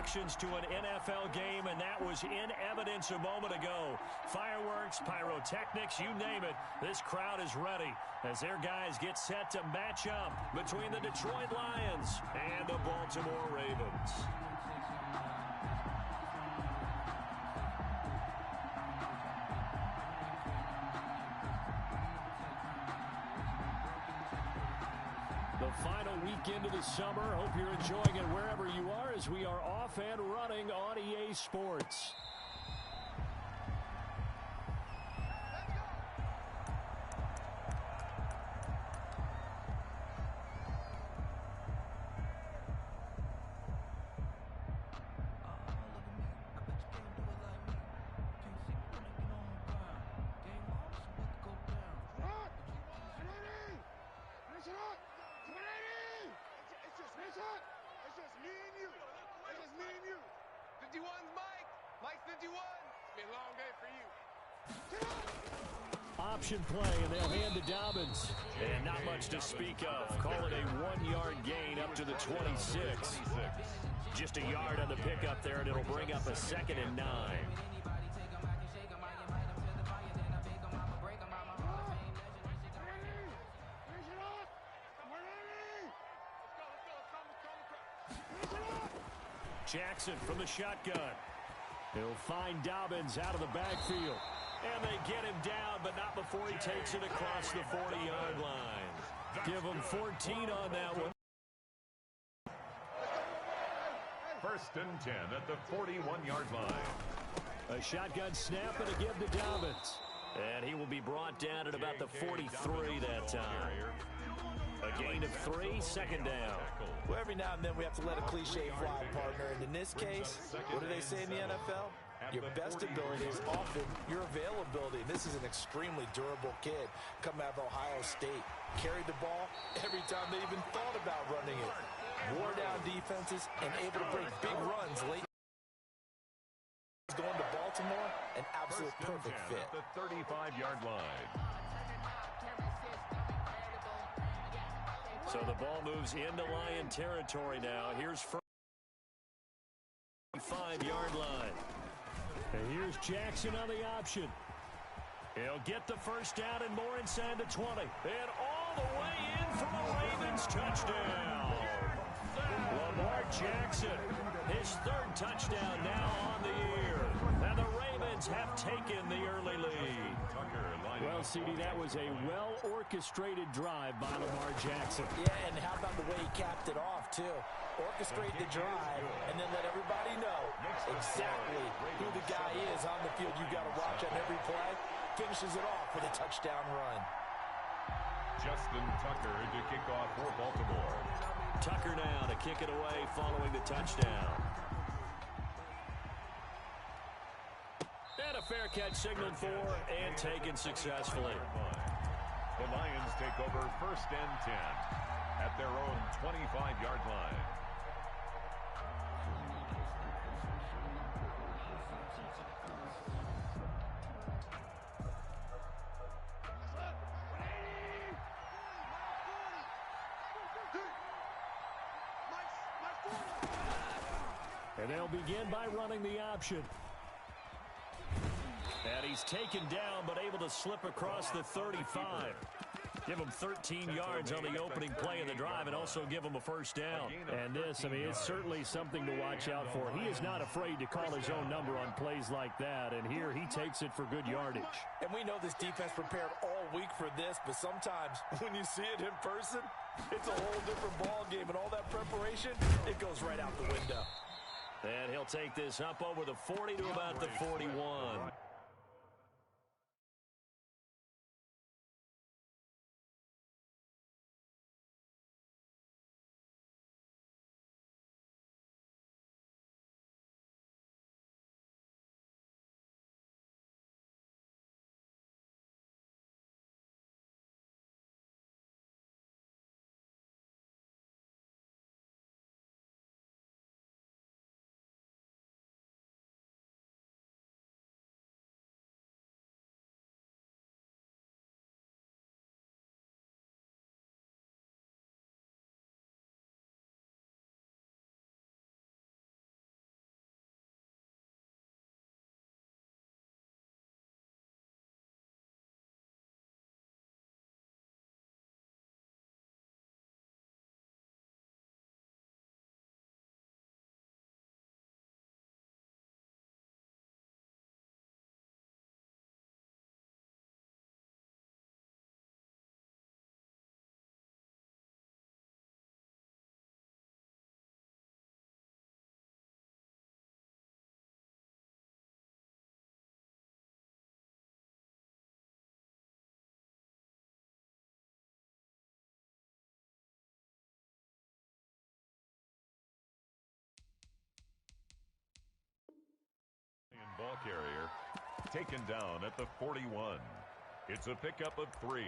reactions to an NFL game, and that was in evidence a moment ago. Fireworks, pyrotechnics, you name it. This crowd is ready as their guys get set to match up between the Detroit Lions and the Baltimore Ravens. The final weekend of the summer. Hope you're enjoying it wherever you are as we are off and running on EA Sports. Option play, and they'll hand to Dobbins. And not much to speak of. Call it a 1-yard gain up to the 26. Just a yard on the pickup there, and it'll bring up a 2nd and 9. Jackson from the shotgun. He'll find Dobbins out of the backfield. And they get him down, but not before he takes it across the 40-yard line. Give him 14 on that one. 1st and 10 at the 41-yard line. A shotgun snap and a give to Dobbins. And he will be brought down at about the 43 that time. A gain of 3, 2nd down. Well, every now and then we have to let a cliche fly, partner. And in this case, what do they say in the NFL? Your best ability is often your availability. This is an extremely durable kid coming out of Ohio State. Carried the ball every time they even thought about running it. Wore down defenses and able to break big runs late. Going to Baltimore, an absolute perfect fit. At the 35-yard line. So the ball moves into Lion territory now. Here's 5-yard line. And here's Jackson on the option. He'll get the 1st down and more inside the 20. And all the way in for the Ravens touchdown. Lamar Jackson, his 3rd touchdown now on the year. And the Ravens have taken the early lead. Well, CD, that was a well-orchestrated drive by Lamar Jackson. Yeah, and how about the way he capped it off, too? Orchestrate the drive and then let everybody know exactly who the guy is on the field. You got to watch on every play. Finishes it off with a touchdown run. Justin Tucker to kick off for Baltimore. Tucker now to kick it away following the touchdown. And a fair catch signaled for and taken successfully. The Lions take over 1st and 10 at their own 25-yard line. And they'll begin by running the option. And he's taken down, but able to slip across the 35. Give him 13 yards on the opening play of the drive and also give him a 1st down. And this, I mean, it's certainly something to watch out for. He is not afraid to call his own number on plays like that, and here he takes it for good yardage. And we know this defense prepared all week for this, but sometimes when you see it in person, it's a whole different ball game, and all that preparation, it goes right out the window. And he'll take this up over the 40 to about the 41. taken down at the 41. It's a pickup of 3.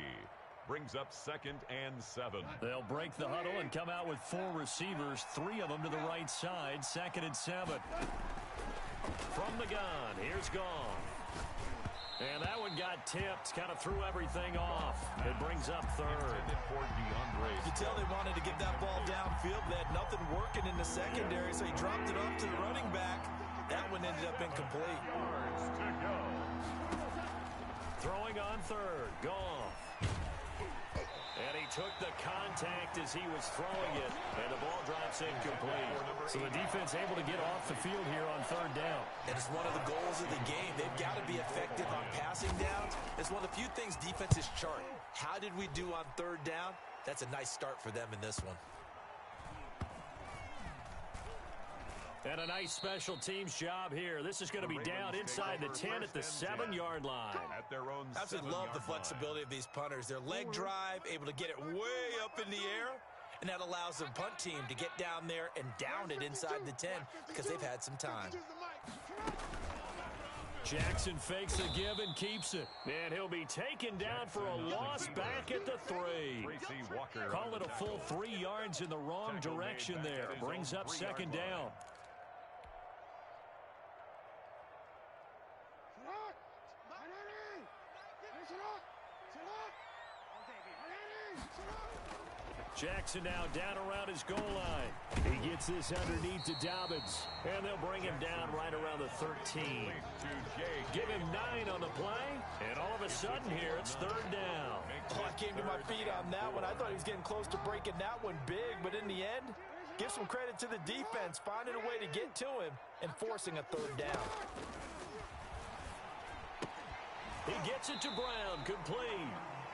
Brings up 2nd and 7. They'll break the huddle and come out with 4 receivers, 3 of them to the right side, 2nd and 7. From the gun, here's Goff. And that one got tipped, kind of threw everything off. It brings up 3rd. You can tell they wanted to get that ball downfield. They had nothing working in the secondary, so he dropped it off to the running back. That one ended up incomplete. Throwing on 3rd, Goff. And he took the contact as he was throwing it, and the ball drops incomplete. So the defense able to get off the field here on 3rd down. And it's one of the goals of the game. They've got to be effective on passing downs. It's one of the few things defenses chart. How did we do on 3rd down? That's a nice start for them in this one. And a nice special teams job here. This is going to be down inside the 10 at the 7-yard line. At their own Absolutely love the flexibility of these punters. Their leg drive, able to get it way up in the air, and that allows the punt team to get down there and down it inside the 10 because they've had some time. Jackson fakes a give and keeps it. And he'll be taken down for a loss back at the 3. Call it a full 3 yards in the wrong direction there. Brings up 2nd down. Jackson now down around his goal line. He gets this underneath to Dobbins. And they'll bring him down right around the 13. Give him 9 on the play. And all of a sudden here, it's 3rd down. Oh, I came to my feet on that one. I thought he was getting close to breaking that one big. But in the end, give some credit to the defense, finding a way to get to him and forcing a 3rd down. He gets it to Brown, complete.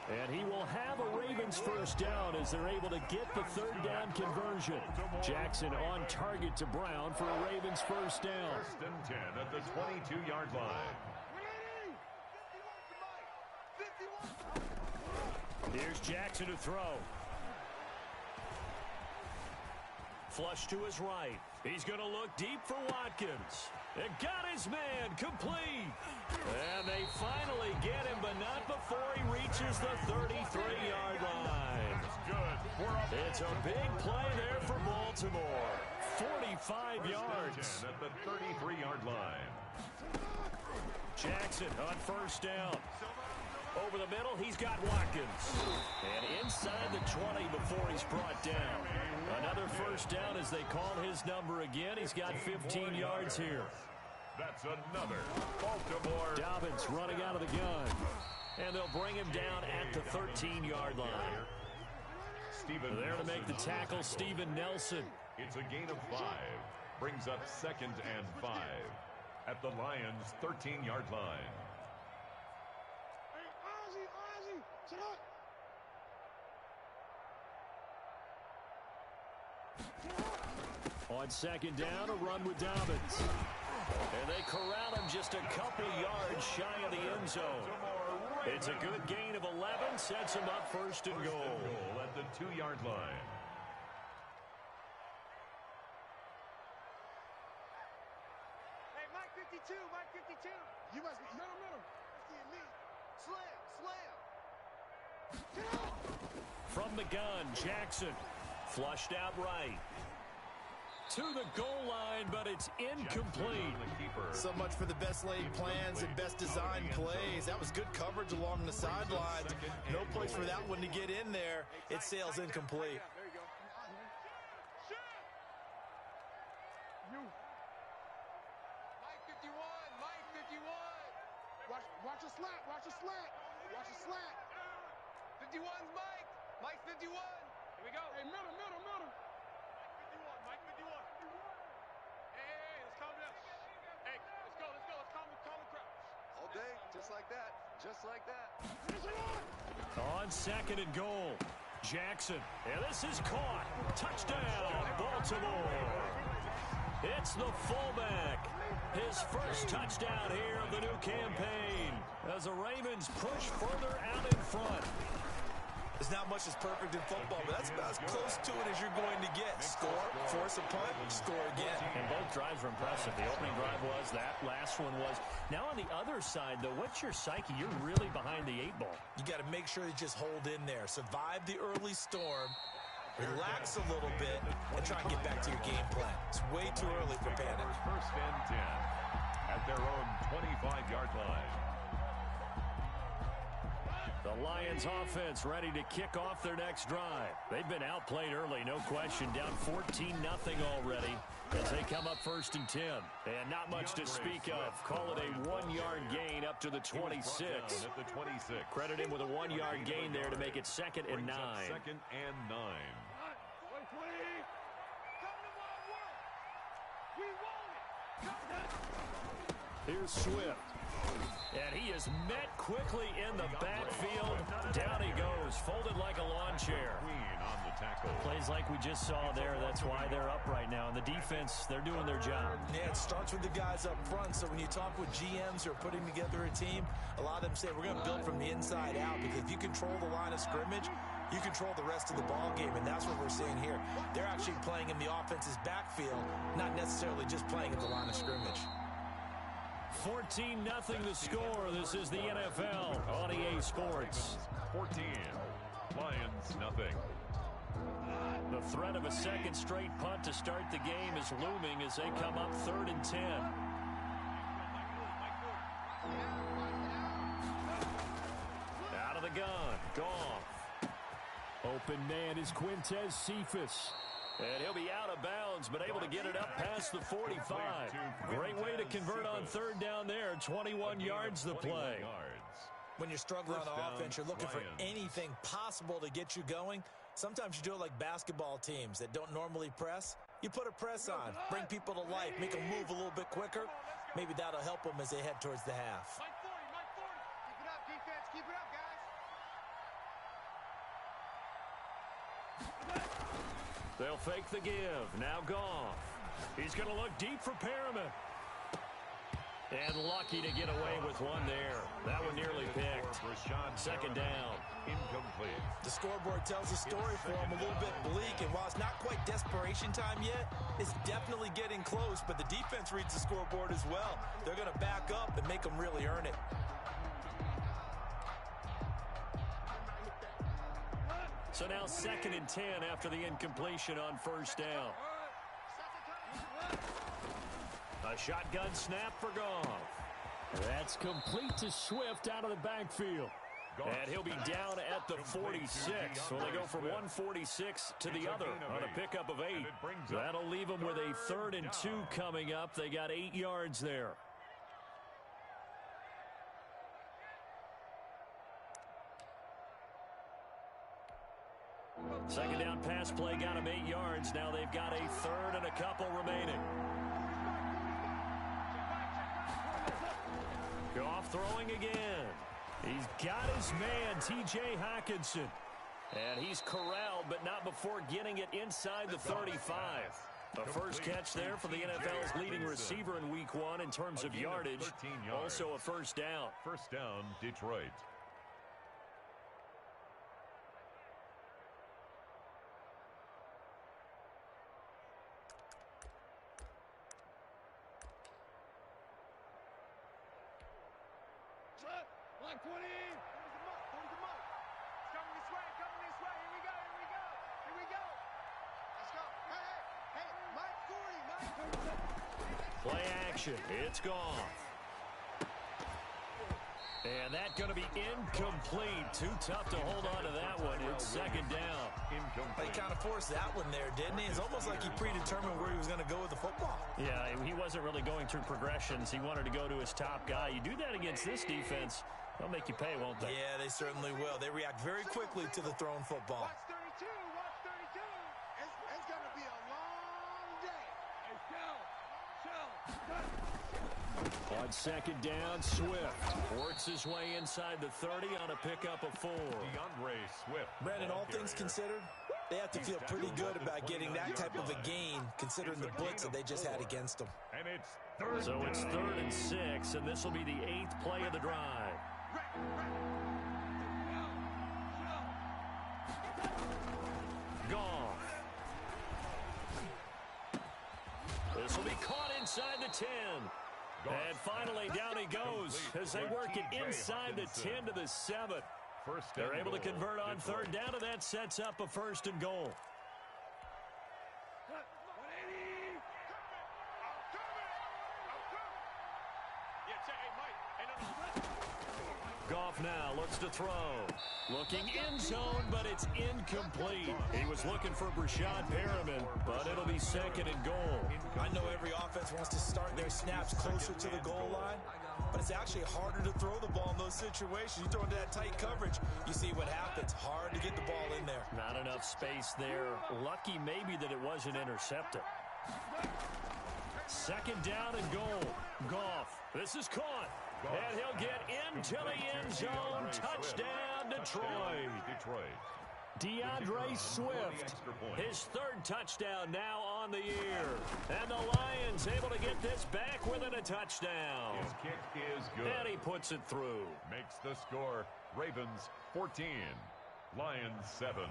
And he will have a Ravens 1st down as they're able to get the 3rd down conversion. Jackson on target to Brown for a Ravens 1st down. 1st and 10 at the 22-yard line. Here's Jackson to throw. Flush to his right. He's going to look deep for Watkins. It got his man, complete. And they finally get him, but not before he reaches the 33-yard line. It's a big play there for Baltimore. 45 yards. At the 33-yard line. Jackson on 1st down. Over the middle, he's got Watkins. And inside the 20 before he's brought down. Another 1st down as they call his number again. He's got 15 yards here. That's another Baltimore. Dobbins running out of the gun. And they'll bring him down at the 13-yard line. There to make the tackle, Steven Nelson. It's a gain of 5. Brings up 2nd and 5. At the Lions' 13-yard line. On 2nd down, a run with Dobbins. And they corral him just a couple yards shy of the end zone. It's a good gain of 11, sets him up 1st and goal. At the 2-yard line. Hey, Mike 52, Mike 52. You must be, middle. Slam. From the gun, Jackson. Flushed out right. To the goal line, but it's incomplete. So much for the best laid plans and best designed plays. That was good coverage along the sidelines. No place for that one to get in there. It sails incomplete. There you go. Mike 51, Mike 51. Watch a slant, watch a slant. 51's Mike. Mike 51. Here we go. Hey, middle. Mike 51. Hey, let's calm down. Hey, let's go. Let's calm the crowd. All day, just like that. On 2nd and goal, Jackson. And this is caught. Touchdown, Baltimore. It's the fullback. His 1st touchdown here of the new campaign as the Ravens push further out in front. There's not much that's perfect in football, but that's about as close to it as you're going to get. Score, force a punt, score again. And both drives were impressive. The opening drive was, that last one was. Now on the other side, though, what's your psyche? You're really behind the 8 ball. You got to make sure you just hold in there. Survive the early storm, relax a little bit, and try and get back to your game plan. It's way too early for panic. First and 10 at their own 25-yard line. The Lions offense ready to kick off their next drive. They've been outplayed early, no question. Down 14-0 already as they come up first and 10. And not much to speak of. Call it a 1-yard gain up to the 26. At the 26. Credit him with a 1-yard gain there to make it 2nd and 9. 2nd and 9. Here's Swift. And he is met quickly in the backfield. Down he goes, folded like a lawn chair. On the tackle. Plays like we just saw there. That's why they're up right now. And the defense, they're doing their job. Yeah, it starts with the guys up front. So when you talk with GMs who are putting together a team, a lot of them say we're going to build from the inside out, because if you control the line of scrimmage, you control the rest of the ball game, and that's what we're seeing here. They're actually playing in the offense's backfield, not necessarily just playing at the line of scrimmage. 14-0 the score. This is the NFL on EA Sports. 14. Lions, nothing. The threat of a second straight punt to start the game is looming as they come up 3rd and 10. Out of the gun. Goff. Open man is Quintez Cephas. And he'll be out of bounds, but able to get it up past the 45. Great way to convert on 3rd down there. 21 yards the play. When you're struggling on offense, you're looking for anything possible to get you going. Sometimes you do it like basketball teams that don't normally press. You put a press on, bring people to life, make them move a little bit quicker. Maybe that'll help them as they head towards the half. Mike 40, Mike 40. Keep it up, defense. Keep it up, guys. They'll fake the give. Now Goff. He's going to look deep for Perriman. And lucky to get away with one there. That one nearly picked. 2nd down. Incomplete. The scoreboard tells a story for him, a little bit bleak, and while it's not quite desperation time yet, it's definitely getting close, but the defense reads the scoreboard as well. They're going to back up and make them really earn it. So now 2nd and 10 after the incompletion on 1st down. A shotgun snap for Goff. That's complete to Swift out of the backfield. And he'll be down at the 46. So they go from 146 to the other on a pickup of 8. That'll leave them with a 3rd and 2 coming up. They got 8 yards there. Second down pass play got him 8 yards. Now they've got a 3rd and a couple remaining. Goff throwing again. He's got his man, T.J. Hockenson. And he's corralled, but not before getting it inside the 35. The first catch there for the NFL's leading receiver in Week 1 in terms of yardage. Also a 1st down. 1st down, Detroit. Line 20. Where's the mark? Where's the mark? It's coming this way. Coming this way. Here we go. Here we go. Here we go. Let's go. Hey, hey, hey. Mike 40. Mike 40. Play action. It's gone. And that's going to be incomplete. Too tough to hold on to that one. It's 2nd down. He kind of forced that one there, didn't he? It's almost like he predetermined where he was going to go with the football. Yeah, he wasn't really going through progressions. He wanted to go to his top guy. You do that against this defense, they'll make you pay, won't they? Yeah, they certainly will. They react very quickly to the thrown football. Watch 32. Watch 32. It's going to be a long day. Hey, On 2nd down, Swift works his way inside the 30 on a pickup of 4. DeAndre Swift. Brandon, all things considered, they have to feel pretty good about getting that type of a gain, considering the blitz that they just had against them. And it's 3rd So it's 3rd and 6, and this will be the 8th play of the drive. inside the 10. And finally, down he goes as they work it inside the 10 to the 7. They're able to convert on third down, and that sets up a 1st and goal. Goff now looks to throw. Looking end zone, but it's incomplete. He was looking for Brashad Perriman, but it'll be 2nd and goal. I know every offense wants to start their snaps closer to the goal line, but it's actually harder to throw the ball in those situations. You throw into that tight coverage, you see what happens. Hard to get the ball in there. Not enough space there. Lucky maybe that it wasn't intercepted. 2nd down and goal. Goff. This is caught. And he'll get into the end zone. Touchdown, Detroit. DeAndre Swift, his 3rd touchdown now on the year. And the Lions able to get this back within a touchdown. His kick is good. And he puts it through. Makes the score Ravens 14, Lions 7.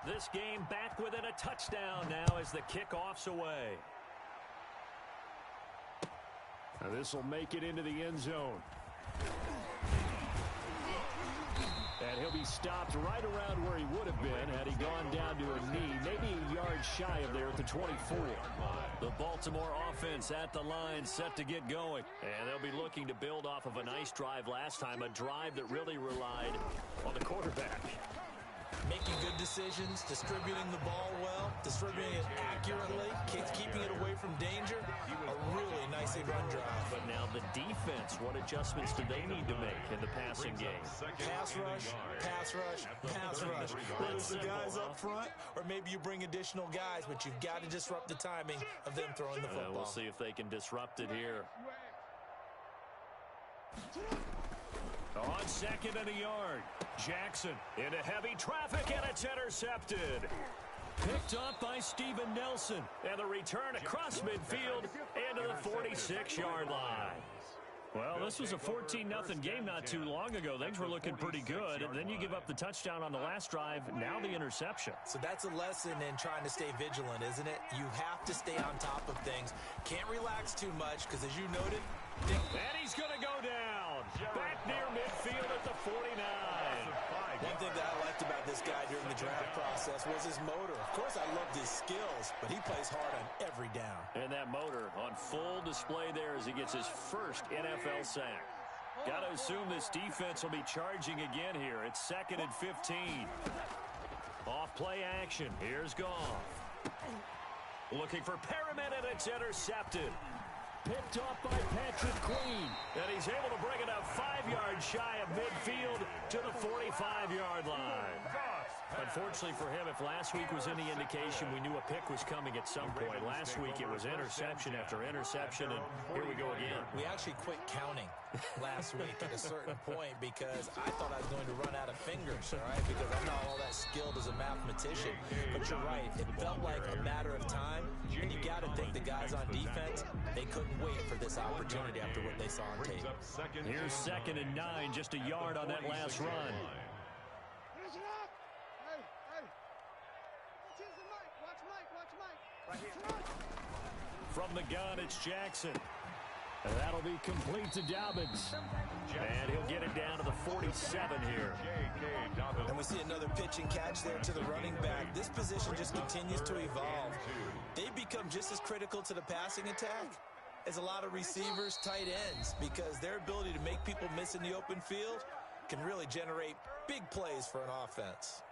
This game back within a touchdown now as the kickoff's away. Now this will make it into the end zone. And he'll be stopped right around where he would have been had he gone down to a knee, maybe a yard shy of there at the 24. The Baltimore offense at the line set to get going. And they'll be looking to build off of a nice drive last time, a drive that really relied on the quarterback. Making good decisions, distributing the ball well, distributing it accurately, keeping it away from danger. A really nicely run drive. But now the defense, what adjustments do they need to make in the passing game? Pass rush, pass rush, pass rush. Whether it's the guys up front or maybe you bring additional guys, but you've got to disrupt the timing of them throwing the football. We'll see if they can disrupt it here. On 2nd and a yard, Jackson into heavy traffic, and it's intercepted. Picked up by Steven Nelson, and the return across midfield into the 46-yard line. Well, this was a 14-0 game not too long ago. Things were looking pretty good, and then you give up the touchdown on the last drive, now the interception. So that's a lesson in trying to stay vigilant, isn't it? You have to stay on top of things. Can't relax too much, because as you noted... And he's going to go down. Back near midfield at the 49. One thing that I liked about this guy during the draft process was his motor. Of course, I loved his skills, but he plays hard on every down. And that motor on full display there as he gets his first NFL sack. Got to assume this defense will be charging again here. It's 2nd and 15. Off play action. Here's Goff. Looking for Perriman, and it's intercepted. Picked off by Patrick Queen. And he's able to bring it up 5 yards shy of midfield to the 45-yard line. Unfortunately for him, if last week was any indication, we knew a pick was coming at some point. Last week it was interception after interception, and here we go again. We actually quit counting last week at a certain point because I thought I was going to run out of fingers, all right, because I'm not all that skilled as a mathematician. But you're right, it felt like a matter of time, and you got to think the guys on defense, they couldn't wait for this opportunity after what they saw on tape. Here's 2nd and 9, just a yard on that last run. From the gun, it's Jackson. And that'll be complete to Dobbins. And he'll get it down to the 47 here. And we see another pitch and catch there to the running back. This position just continues to evolve. They become just as critical to the passing attack as a lot of receivers, tight ends, because their ability to make people miss in the open field can really generate big plays for an offense.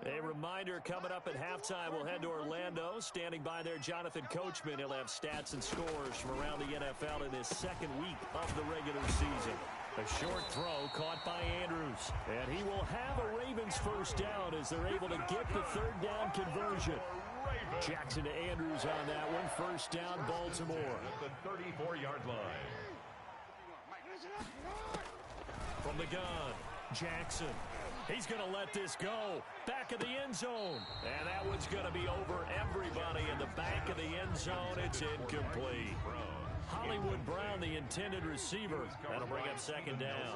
A reminder coming up at halftime, we'll head to Orlando. Standing by there, Jonathan Coachman. He'll have stats and scores from around the NFL in his 2nd week of the regular season. A short throw caught by Andrews. And he will have a Ravens first down as they're able to get the 3rd down conversion. Jackson to Andrews on that one. First down, Baltimore. At the 34-yard line. From the gun, Jackson. He's going to let this go. Back of the end zone. And that one's going to be over everybody in the back of the end zone. It's incomplete. Hollywood Brown, the intended receiver. That'll bring up 2nd down.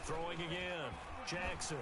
Throwing again. Jackson.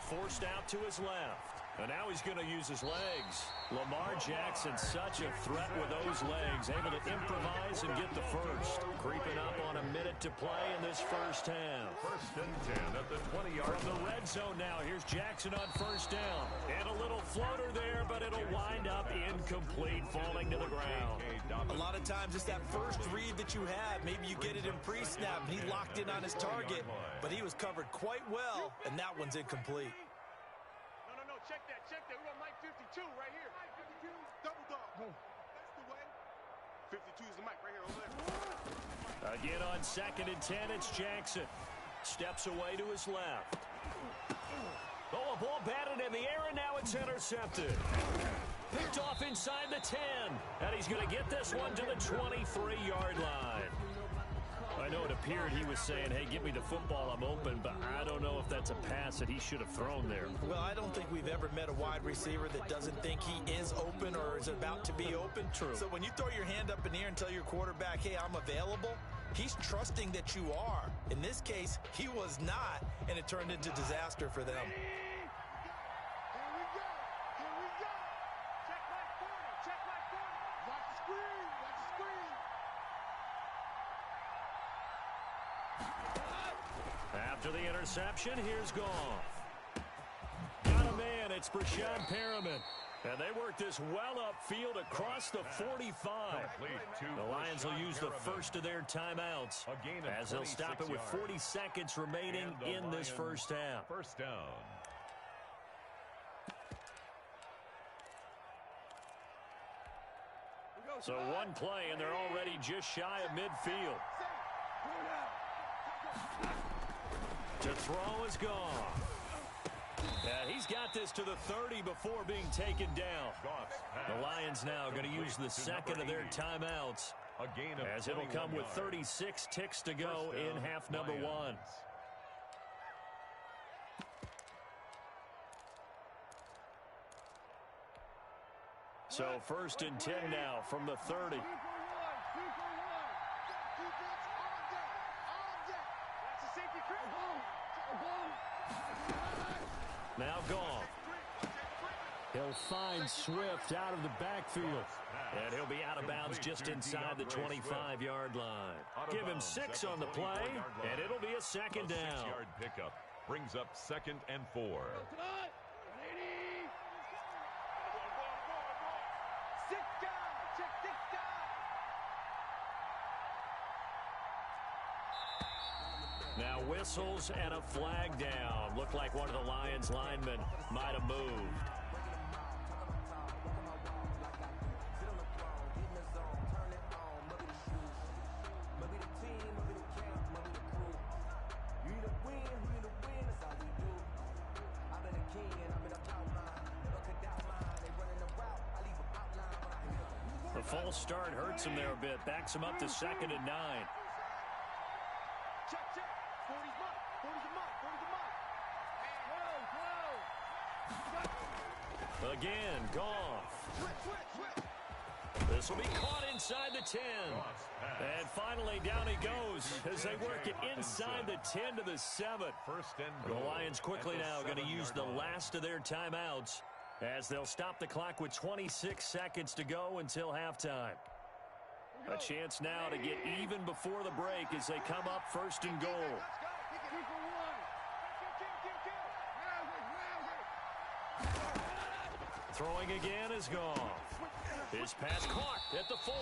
Forced out to his left. And now he's going to use his legs. Lamar Jackson, such a threat with those legs. Able to improvise and get the first. Creeping up on a minute to play in this first half. 1st and 10 at the 20-yard line. From the red zone now, here's Jackson on first down. And a little floater there, but it'll wind up incomplete, falling to the ground. A lot of times it's that first read that you have. Maybe you get it in pre-snap, and he locked in on his target, but he was covered quite well, and that one's incomplete. Check that. We want Mike 52 right here. Mike 52, double dog. That's the way. 52 is the mic right here over there. Again on 2nd and 10, it's Jackson. Steps away to his left. Oh, a ball batted in the air, and now it's intercepted. Picked off inside the 10. And he's going to get this one to the 23-yard line. I know it appeared he was saying, hey, give me the football, I'm open, but I don't know if that's a pass that he should have thrown there. Well, I don't think we've ever met a wide receiver that doesn't think he is open or is about to be open. True. So when you throw your hand up in the air and tell your quarterback, hey, I'm available, he's trusting that you are. In this case, he was not, and it turned into disaster for them. Here we go. Check right corner. Watch the screen. After the interception, here's Goff. Got a man, it's Brashad Perriman. And they work this well upfield across the 45. The Lions will use the first of their timeouts as they'll stop it with 40 seconds remaining in this first half. First down. So one play, and they're already just shy of midfield. To throw is Goff. He's got this to the 30 before being taken down. The Lions now going to use the second of their timeouts, as it'll come with 36 ticks to go in half number 1. So 1st and 10 now from the 30. Now Goff. He'll find Swift out of the backfield. And he'll be out of bounds just inside the 25-yard line. Give him 6 on the play, and it'll be a second down. 6-yard pickup brings up 2nd and 4. Now whistles and a flag down. Looked like one of the Lions linemen might have moved. The false start hurts him there a bit. Backs him up to 2nd and 9. Again, Goff. This will be caught inside the 10. And finally, down he goes as they work it inside the 10 to the 7. The Lions quickly now going to use the last of their timeouts, as they'll stop the clock with 26 seconds to go until halftime. A chance now to get even before the break as they come up 1st and goal. Throwing again is Goff. His pass caught at the 4.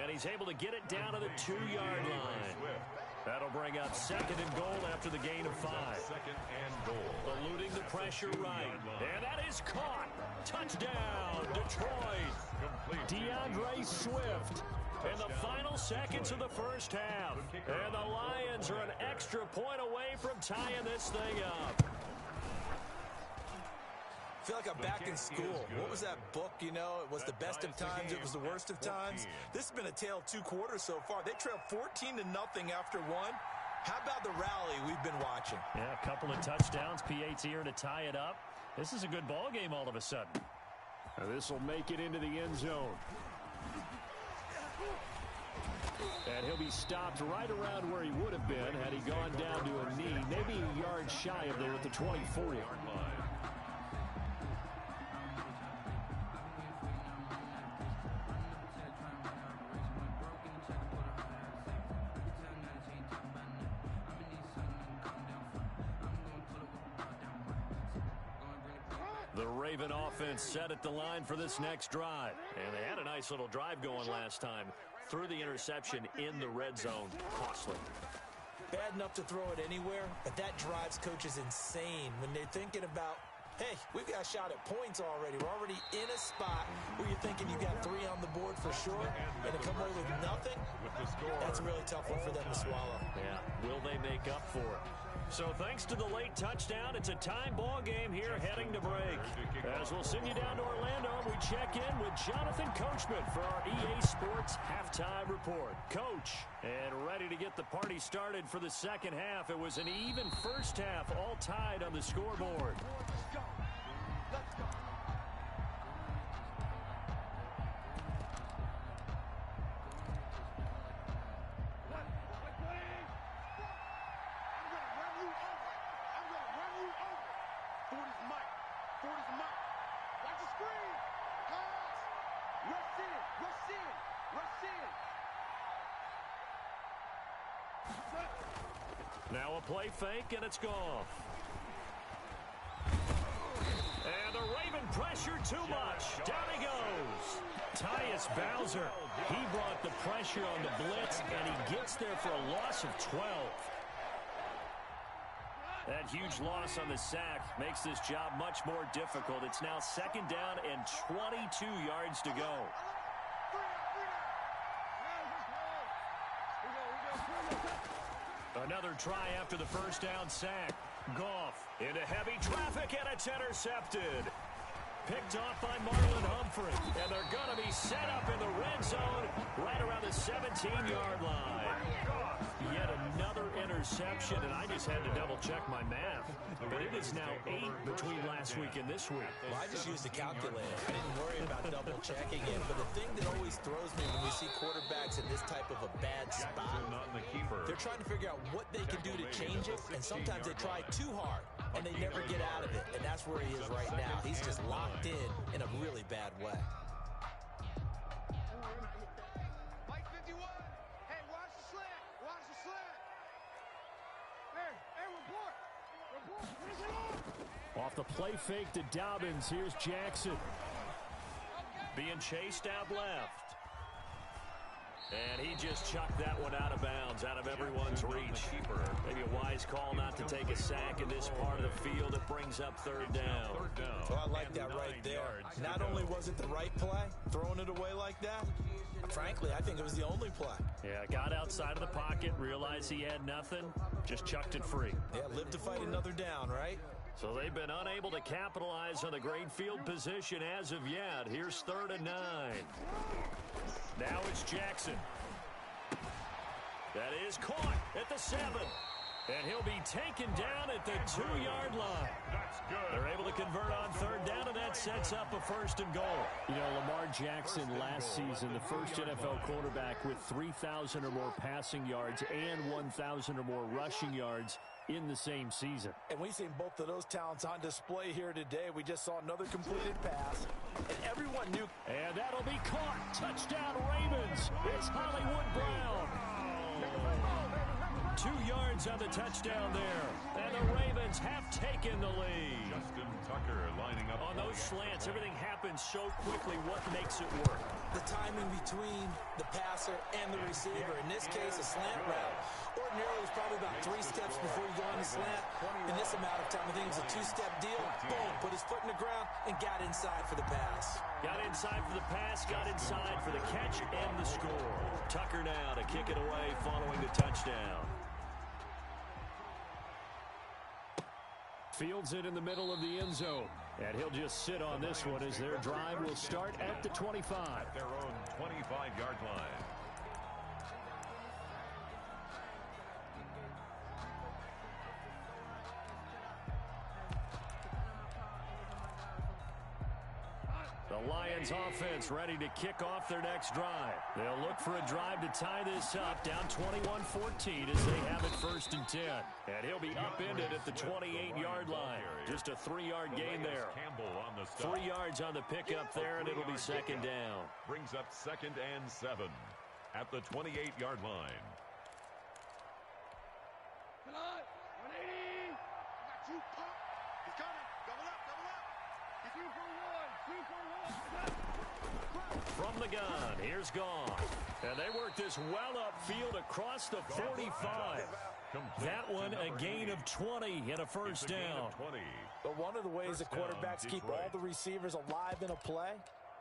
And he's able to get it down to the 2-yard line. That'll bring up 2nd and goal after the gain of 5. 2nd and goal. Eluding the pressure right. And that is caught. Touchdown, Detroit. DeAndre Swift. In the final seconds of the first half. And the Lions are an extra point away from tying this thing up. I feel like I'm back in school. What was that book, you know? It was the best of times, it was the worst of times. This has been a tale of 2 quarters so far. They trailed 14-0 after 1. How about the rally we've been watching? Yeah, a couple of touchdowns. PAT here to tie it up. This is a good ball game all of a sudden. Now this will make it into the end zone. And he'll be stopped right around where he would have been had he gone down to a knee, maybe a yard shy of there at the 24-yard line. The Raven offense set at the line for this next drive. And they had a nice little drive going last time. Threw the interception in the red zone. Costly. Bad enough to throw it anywhere, but that drives coaches insane when they're thinking about, hey, we've got a shot at points already. We're already in a spot where you're thinking you got 3 on the board for sure, and to come away with nothing, that's a really tough one for them to swallow. Yeah, will they make up for it? So thanks to the late touchdown, it's a time ball game here heading to break. As we'll send you down to Orlando, we check in with Jonathan Coachman for our EA Sports Halftime Report. Coach, and ready to get the party started for the second half. It was an even first half, all tied on the scoreboard. Let's go. Let's go. Now a play fake, and it's gone. And the Raven pressure too much. Down he goes. Tyus Bowser. He brought the pressure on the blitz, and he gets there for a loss of 12. That huge loss on the sack makes this job much more difficult. It's now second down and 22 yards to go. Another try after the first down sack. Goff into heavy traffic, and it's intercepted. Picked off by Marlon Humphrey, and they're going to be set up in the red zone right around the 17-yard line. Yet another interception, and I just had to double-check my math. But it is now 8 between last week and this week. Well, I just used a calculator. I didn't worry about double-checking it. But the thing that always throws me when we see quarterbacks in this type of a bad spot, they're trying to figure out what they can do to change it, and sometimes they try too hard, and they never get out of it. And that's where he is right now. He's just locked in a really bad way. Mike 51. Hey, watch the slant. Watch the slant. Hey, report. Report. Finish it off. Off the play fake to Dobbins. Here's Jackson. Being chased out left. And he just chucked that one out of bounds, out of everyone's reach. Maybe a wise call not to take a sack in this part of the field. It brings up third down. Well, I like that right there. Not only was it the right play, throwing it away like that, frankly, I think it was the only play. Yeah, got outside of the pocket, realized he had nothing, just chucked it free. Yeah, live to fight another down, right? So they've been unable to capitalize on the great field position as of yet. Here's 3rd and 9. Now it's Jackson. That is caught at the 7. And he'll be taken down at the 2-yard line. That's good. They're able to convert on 3rd down, and that sets up a 1st and goal. You know, Lamar Jackson last season, the first NFL quarterback with 3,000 or more passing yards and 1,000 or more rushing yards in the same season. And we've seen both of those talents on display here today. We just saw another completed pass, and everyone knew. And that'll be caught. Touchdown, Ravens. It's Hollywood Brown. 2 yards on the touchdown there. And the Ravens have taken the lead. Justin Tucker lining up. On those slants, everything happens so quickly. What makes it work? The timing between the passer and the receiver. In this case, a slant route. Ordinarily, it was probably about 3 steps before you go on the slant. In this amount of time, I think it was a 2-step deal. Boom, put his foot in the ground and got inside for the pass. Got inside for the pass, got inside for the catch and the score. Tucker now to kick it away following the touchdown. Fields it in the middle of the end zone. And he'll just sit on this one as their drive will start at the 25. At their own 25-yard line. The Lions offense ready to kick off their next drive. They'll look for a drive to tie this up, down 21-14 as they have it 1st and 10. And he'll be upended at the 28-yard line. Just a 3-yard gain there. 3 yards on the pickup there, and it'll be 2nd down. Brings up 2nd and 7 at the 28-yard line. Come on, 180. Got you, pump. He's coming. Double up, double up. He's 2 for 1, 2 for 1. From the gun, here's Goff. And they work this well upfield across the 45. That one a gain of 20 and a 1st down. But one of the ways the quarterbacks keep all the receivers alive in a play,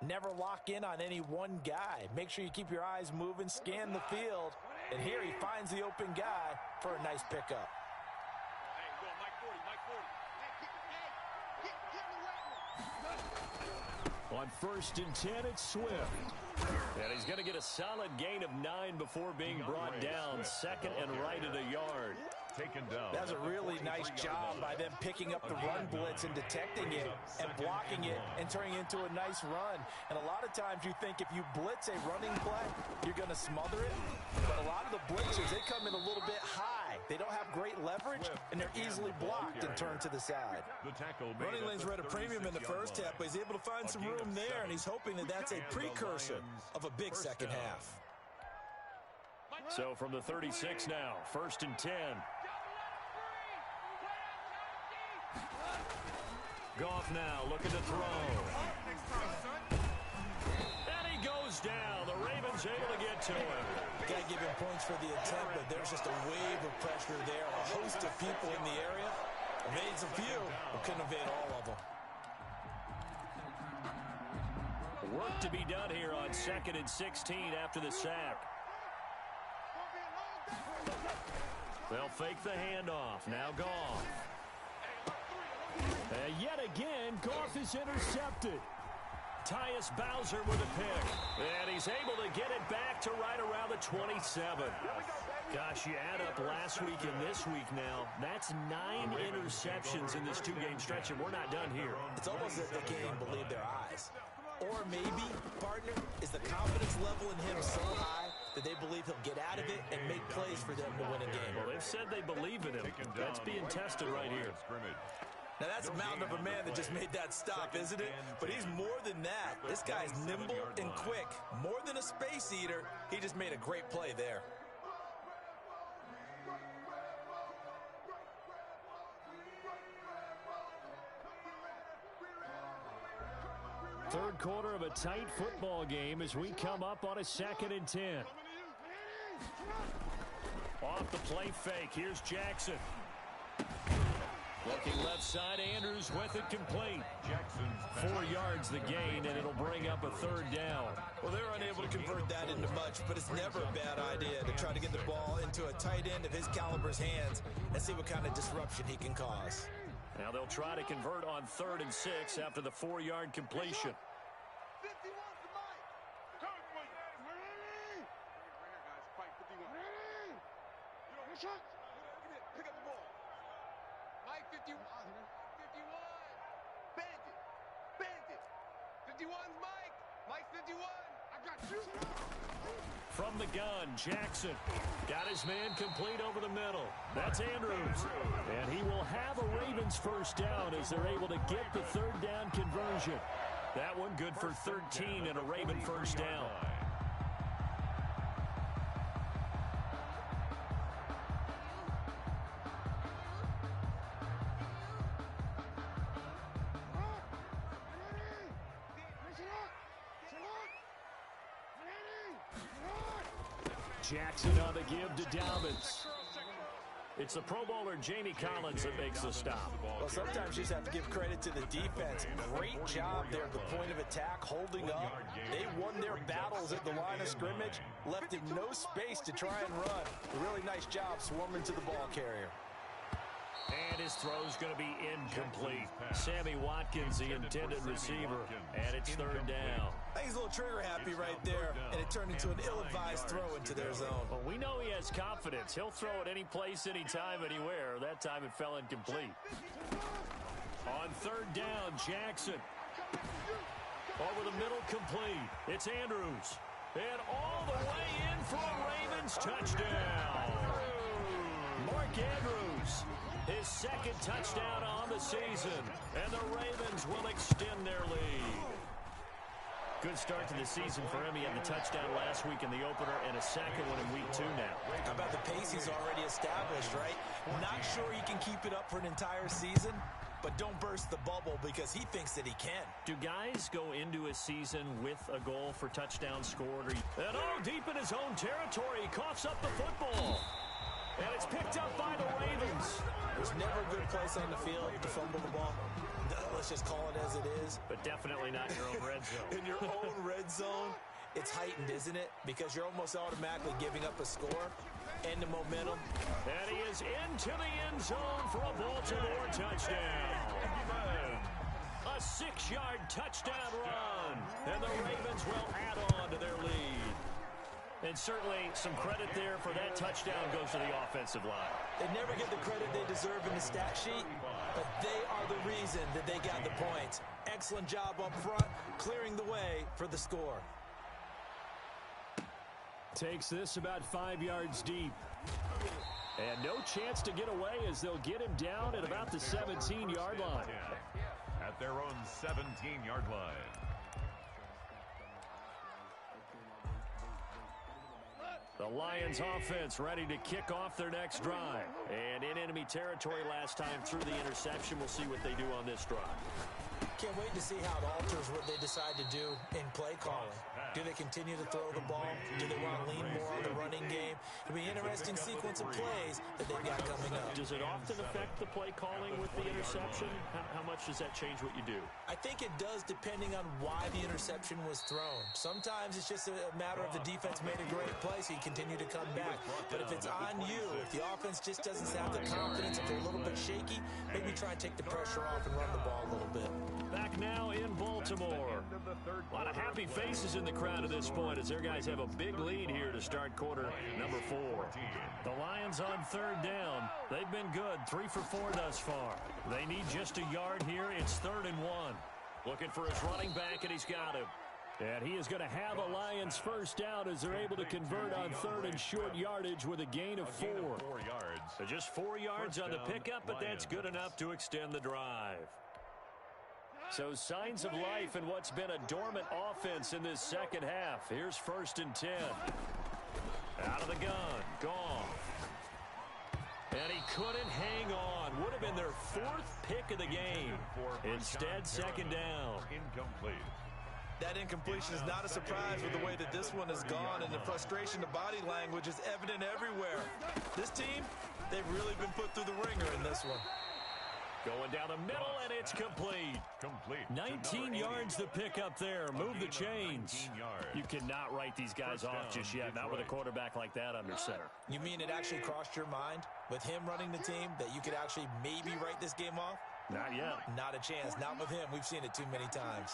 never lock in on any one guy. Make sure you keep your eyes moving, scan the field. And here he finds the open guy for a nice pickup. Hey, go, Mike 40, Mike 40. Hey, get On 1st and 10, it's Swift. And he's going to get a solid gain of 9 before being brought down. 2nd and right at a yard. Taken down. That's a really nice job by them picking up the run blitz and detecting it and blocking it and turning it into a nice run. And a lot of times you think if you blitz a running play, you're going to smother it. But a lot of the blitzers, they come in a little bit high. They don't have great leverage, and they're easily blocked and turned to the side. Running lanes were at a premium in the first half, but he's able to find some room there, and he's hoping that that's a precursor of a big second half. So from the 36 now, 1st and 10. Goff now looking to throw. And he goes down. The Ravens able to get to him. Got to give him points for the attempt, but there's just a wave of pressure there. A host of people in the area. Evades a few, but couldn't evade all of them. Work to be done here on 2nd and 16 after the sack. They'll fake the handoff. Now Goff. And yet again, Goff is intercepted. Tyus Bowser with a pick. And he's able to get it back to right around the 27. Gosh, you add up last week and this week now. That's 9 interceptions in this 2-game stretch, and we're not done here. It's almost as if they can't even believe their eyes. Or maybe, partner, is the confidence level in him so high that they believe he'll get out of it and make plays for them to win a game. Well, they've said they believe in him. That's being tested right here. Now, that's a mountain of a man that just made that stop, isn't it? But he's more than that. This guy's nimble and quick. More than a space eater, he just made a great play there. Third quarter of a tight football game as we come up on a 2nd and 10. Off the play fake. Here's Jackson. Looking left side, Andrews with it complete. 4 yards the gain, and it'll bring up a 3rd down. Well, they're unable to convert that into much, but it's never a bad idea to try to get the ball into a tight end of his caliber's hands and see what kind of disruption he can cause. Now they'll try to convert on 3rd and 6 after the 4-yard completion. 51's the mic. Come on, ready? Right here, guys. Fight 51. Ready? You know, shot. Give me it. Pick up the ball. Mike 51. 51. Bandit. Bandit. 51's Mike. Mike 51. I got you. From the gun, Jackson got his man complete over the middle. That's Andrews. And he will have a Ravens 1st down as they're able to get the 3rd down conversion. That one good for 13 and a Raven 1st down. Jackson on the give to Dalvin. It's the Pro Bowler Jamie Collins that makes the stop. Well, sometimes you just have to give credit to the defense. Great job there at the point of attack, holding up. They won their battles at the line of scrimmage, left him no space to try and run. A really nice job swarming to the ball carrier. And his throw's going to be incomplete. Sammy Watkins, the intended receiver, and it's 3rd down. I think he's a little trigger happy right there, and it turned into an ill-advised throw into their zone. Well, we know he has confidence. He'll throw it any place, anytime, anywhere. That time it fell incomplete. On 3rd down, Jackson. Over the middle, complete. It's Andrews. And all the way in for a Ravens touchdown. Mark Andrews, his second touchdown on the season. And the Ravens will extend their lead. Good start to the season for him. He had the touchdown last week in the opener and a second one in week 2 now. How about the pace he's already established, right? Not sure he can keep it up for an entire season, but don't burst the bubble because he thinks that he can. Do guys go into a season with a goal for touchdown scored? And deep in his own territory, he coughs up the football. And it's picked up by the Ravens. There's never a good place on the field to fumble the ball. Let's just call it as it is. But definitely not in your own red zone. In your own red zone, it's heightened, isn't it? Because you're almost automatically giving up a score and the momentum. And he is into the end zone for a Baltimore touchdown. A 6-yard touchdown run. And the Ravens will add on to their lead. And certainly some credit there for that touchdown goes to the offensive line. They never get the credit they deserve in the stat sheet, but they are the reason that they got the points. Excellent job up front, clearing the way for the score. Takes this about 5 yards deep. And no chance to get away as they'll get him down at about the 17-yard line. At their own 17-yard line. The Lions offense ready to kick off their next drive. And in enemy territory last time through the interception. We'll see what they do on this drive. Can't wait to see how it alters what they decide to do in play calling. Do they continue to throw the ball? Do they want to lean more on the running game? It'll be an interesting sequence of plays that they've got coming up. Does it often affect the play calling with the interception? How much does that change what you do? I think it does depending on why the interception was thrown. Sometimes it's just a matter of the defense made a great play, so you continue to come back. But if it's on you, if the offense just doesn't have the confidence, if they're a little bit shaky, maybe try and take the pressure off and run the ball a little bit. Back now in Baltimore. A lot of happy faces in the crowd at this point as their guys have a big lead here to start quarter number 4. The Lions on third down. They've been good, 3 for 4 thus far. They need just a yard here. It's 3rd and 1. Looking for his running back, and he's got him. And he is going to have a Lions first down as they're able to convert on 3rd and short yardage with a gain of 4. So just 4 yards on the pickup, but that's good enough to extend the drive. So signs of life in what's been a dormant offense in this second half. Here's 1st and 10. Out of the gun. Gone. And he couldn't hang on. Would have been their 4th pick of the game. Instead, 2nd down. Incomplete. That incompletion is not a surprise with the way that this one has gone, and the frustration, the body language is evident everywhere. This team, they've really been put through the ringer in this one. Going down the middle, and it's complete. 19 yards to pick up there. Move the chains. You cannot write these guys off just yet, not with a quarterback like that under center. You mean it actually crossed your mind with him running the team that you could actually maybe write this game off? Not yet. Not a chance. Not with him. We've seen it too many times.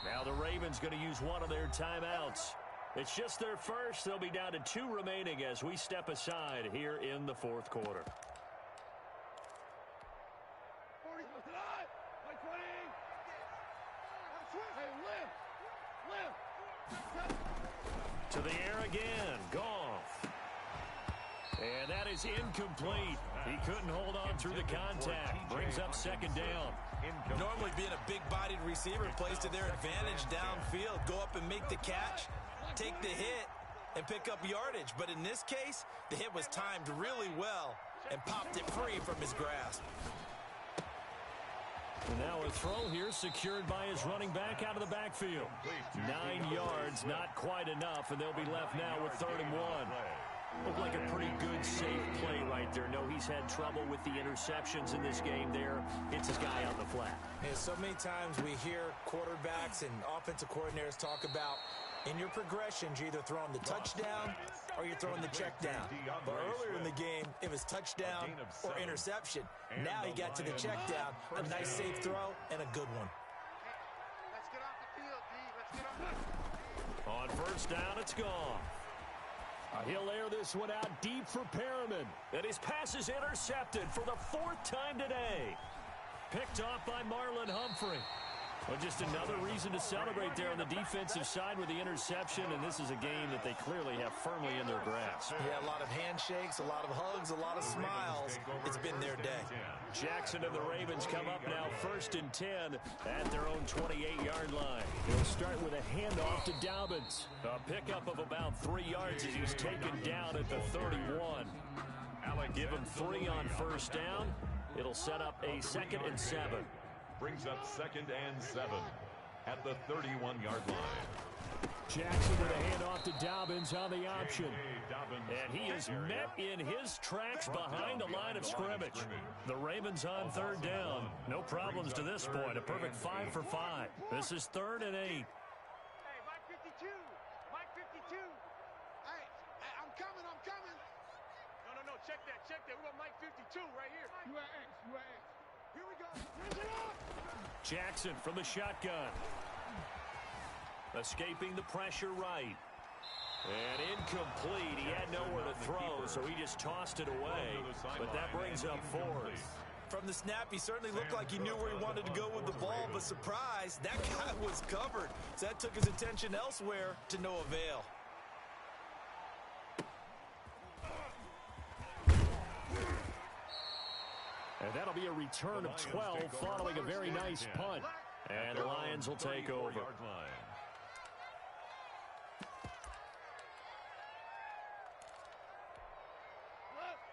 Now the Ravens going to use one of their timeouts. It's just their first. They'll be down to 2 remaining as we step aside here in the 4th quarter. To the air again. Goff. And that is incomplete. He couldn't hold on through the contact. Brings up 2nd down. Normally being a big-bodied receiver plays to their advantage downfield. Go up and make the catch, take the hit, and pick up yardage. But in this case, the hit was timed really well and popped it free from his grasp. And now a throw here secured by his running back out of the backfield. 9 yards, not quite enough, and they'll be left now with 3rd and 1. Looked like a pretty good, safe play right there. No, he's had trouble with the interceptions in this game there. Hits his guy out the flat. Yeah, so many times we hear quarterbacks and offensive coordinators talk about in your progressions, you're either throwing the touchdown or you're throwing the check down. But earlier in the game, it was touchdown or interception. Now he got to the check down. A nice safe throw and a good one. Let's get off the field, D. Let's get off. On 1st down, it's gone. He'll air this one out deep for Perriman. And his pass is intercepted for the 4th time today. Picked off by Marlon Humphrey. Well, just another reason to celebrate there on the defensive side with the interception, and this is a game that they clearly have firmly in their grasp. Yeah, a lot of handshakes, a lot of hugs, a lot of smiles. It's been their day. Jackson and the Ravens come up now 1st and 10 at their own 28-yard line. He'll start with a handoff to Dobbins. A pickup of about 3 yards as he's taken down at the 31. Give him 3 on 1st down. It'll set up a 2nd and 7. Brings up 2nd and 7 at the 31-yard line. Jackson with a handoff to Dobbins on the option. And he is met in his tracks behind the line of scrimmage. The Ravens on 3rd down. No problems to this point. A perfect 5 for 5. This is 3rd and 8. Hey, Mike 52. Mike 52. Hey, I'm coming. No. Check that. We got Mike 52 right here. You at X. Here we go. Raise it up. Jackson from the shotgun. Escaping the pressure right. And incomplete. He had nowhere to throw, so he just tossed it away. But that brings up 4th. From the snap, he certainly looked like he knew where he wanted to go with the ball, but surprise, that guy was covered. So that took his attention elsewhere to no avail. And that'll be a return of 12 following a very nice punt. And the Lions will take over.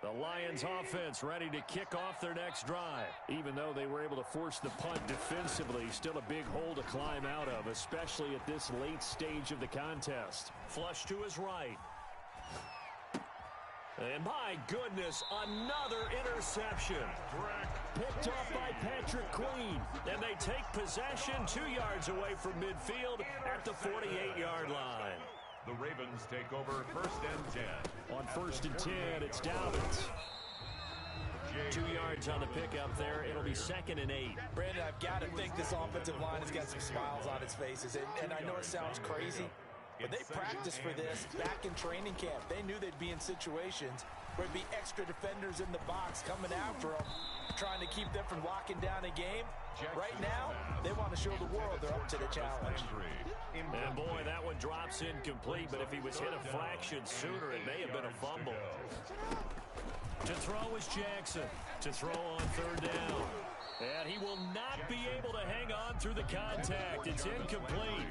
The Lions offense ready to kick off their next drive. Even though they were able to force the punt defensively, still a big hole to climb out of, especially at this late stage of the contest. Flush to his right. And my goodness, another interception. Picked off by Patrick Queen. And they take possession 2 yards away from midfield at the 48-yard line. The Ravens take over 1st and 10. On 1st and 10, it's Dobbins. 2 yards on the pickup there. It'll be 2nd and 8. Brandon, I've got to think this offensive line has got some smiles on its faces. And I know it sounds crazy, but they practiced for this back in training camp. They knew they'd be in situations where there'd be extra defenders in the box coming after them, trying to keep them from locking down a game. Right now, they want to show the world they're up to the challenge. And boy, that one drops incomplete, but if he was hit a fraction sooner, it may have been a fumble. To throw is Jackson. To throw on 3rd down. And he will not be able to hang on through the contact. It's incomplete.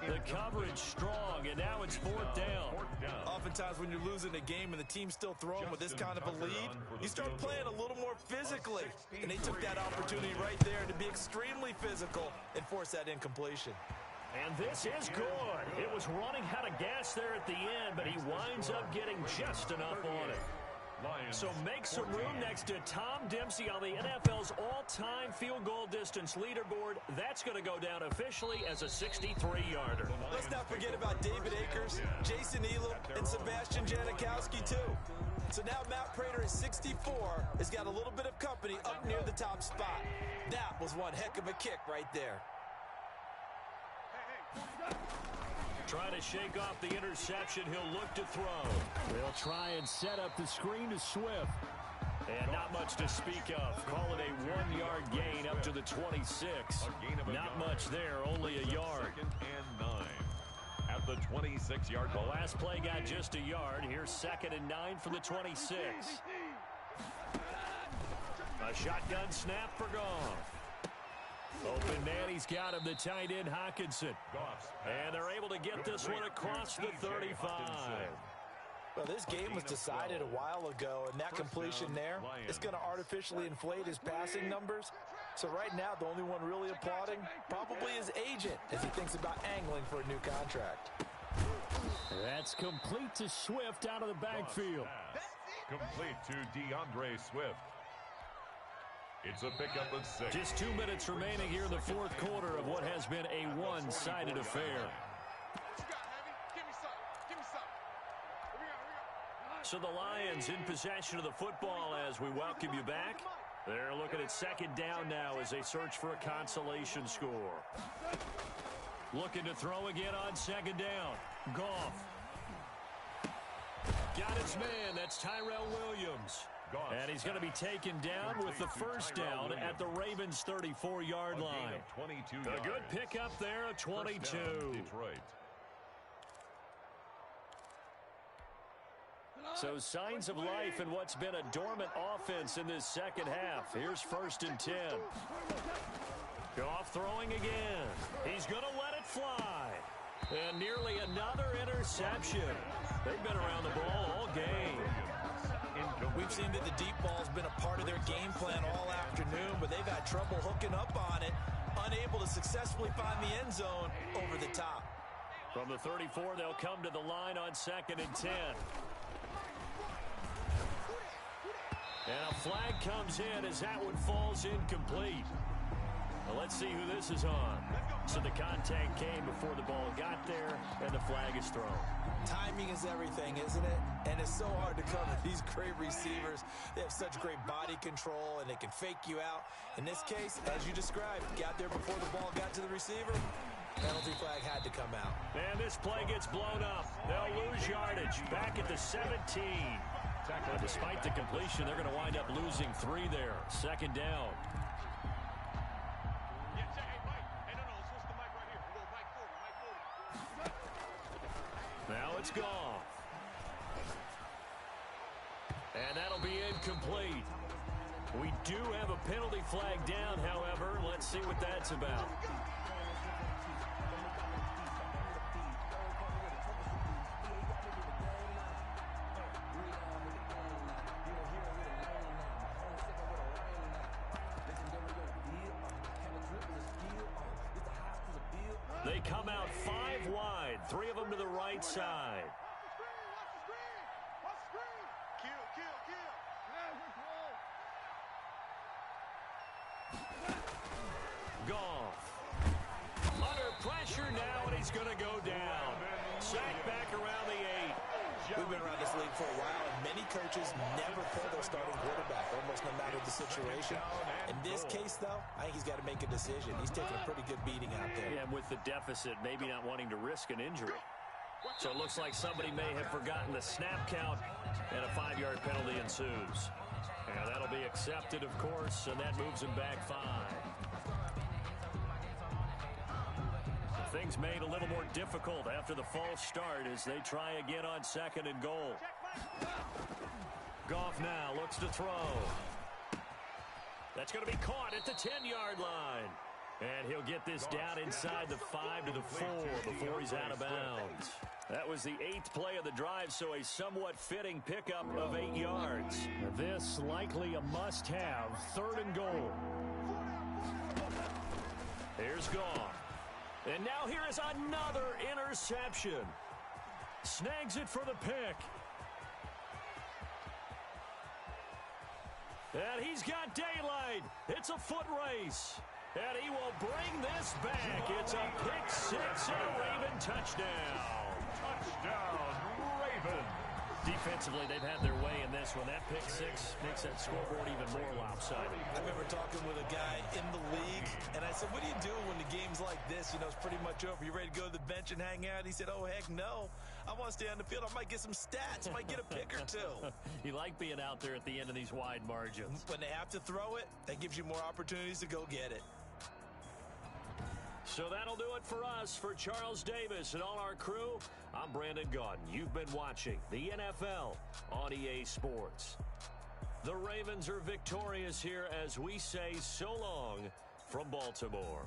The coverage strong, and now it's 4th down. Oftentimes when you're losing a game and the team's still throwing with this kind of a lead, you start playing a little more physically. And they took that opportunity right there to be extremely physical and force that incompletion. And this is good. It was running out of gas there at the end, but he winds up getting just enough on it. So make some room next to Tom Dempsey on the NFL's all-time field goal distance leaderboard. That's going to go down officially as a 63-yarder. Let's not forget about David Akers, Jason Elam, and Sebastian Janikowski, too. So now Matt Prater at 64 has got a little bit of company up near the top spot. That was one heck of a kick right there. Trying to shake off the interception. He'll look to throw. They'll try and set up the screen to Swift. And not much to speak of. Call it a 1-yard gain up to the 26. Not much there, only a yard. 2nd and 9 at the 26-yard line. The last play got just a yard. Here's 2nd and 9 from the 26. A shotgun snap for Goff. Open man, he's got him, the tight end Hockenson. And they're able to get this one across the 35. Well, this game was decided a while ago, and that completion there is going to artificially inflate his passing numbers. So right now, the only one really applauding probably his agent as he thinks about angling for a new contract. That's complete to Swift out of the backfield. Complete to DeAndre Swift. It's a pickup of 6. Just 2 minutes remaining here in the 4th quarter of what has been a one-sided affair. So the Lions in possession of the football as we welcome you back. They're looking at 2nd down now as they search for a consolation score. Looking to throw again on 2nd down. Goff. Got his man. That's Tyrell Williams. And he's going to be taken down with the first down at the Ravens' 34-yard line. A good pickup there of 22. Detroit. So signs of life in what's been a dormant offense in this second half. Here's 1st and 10. Goff throwing again. He's going to let it fly. And nearly another interception. They've been around the ball all game. We've seen that the deep ball's been a part of their game plan all afternoon, but they've had trouble hooking up on it, unable to successfully find the end zone over the top. From the 34, they'll come to the line on 2nd and 10. And a flag comes in as that one falls incomplete. Well, let's see who this is on. So the contact came before the ball got there, and the flag is thrown. Timing is everything, isn't it? And it's so hard to cover these great receivers. They have such great body control, and they can fake you out. In this case, as you described, got there before the ball got to the receiver. Penalty flag had to come out. And this play gets blown up. They'll lose yardage back at the 17. Despite the completion, they're going to wind up losing 3 there. 2nd down. Now it's gone. And that'll be incomplete. We do have a penalty flag down, however. Let's see what that's about. They come out 5 wide, 3 of them to the right side. Goff. Under pressure now, and he's going to go down. Sacked back around the 8. We've been around this league for a while, and many coaches never pull their starting quarterback, almost no matter the situation. In this case, though, I think he's got to make a decision. He's taking a pretty good beating out there. Yeah, and with the deficit, maybe not wanting to risk an injury. So it looks like somebody may have forgotten the snap count, and a 5-yard penalty ensues. And that'll be accepted, of course, and that moves him back 5. Things made a little more difficult after the false start as they try again on 2nd and goal. Goff now looks to throw. That's going to be caught at the 10-yard line. And he'll get this down inside the 5 to the 4 before he's out of bounds. That was the 8th play of the drive, so a somewhat fitting pickup of 8 yards. This likely a must-have 3rd and goal. Here's Goff. And now here is another interception. Snags it for the pick. And he's got daylight. It's a foot race. And he will bring this back. It's a pick 6 and a Raven touchdown. Touchdown, Raven. Defensively, they've had their way in this one. That pick 6 makes that scoreboard even more lopsided. I remember talking with a guy in the league, and I said, what do you do when the game's like this? You know, it's pretty much over. You ready to go to the bench and hang out? He said, oh, heck no. I want to stay on the field. I might get some stats. I might get a pick or 2. You like being out there at the end of these wide margins. When they have to throw it, that gives you more opportunities to go get it. So that'll do it for us. For Charles Davis and all our crew, I'm Brandon Gaudin. You've been watching the NFL on EA Sports. The Ravens are victorious here as we say so long from Baltimore.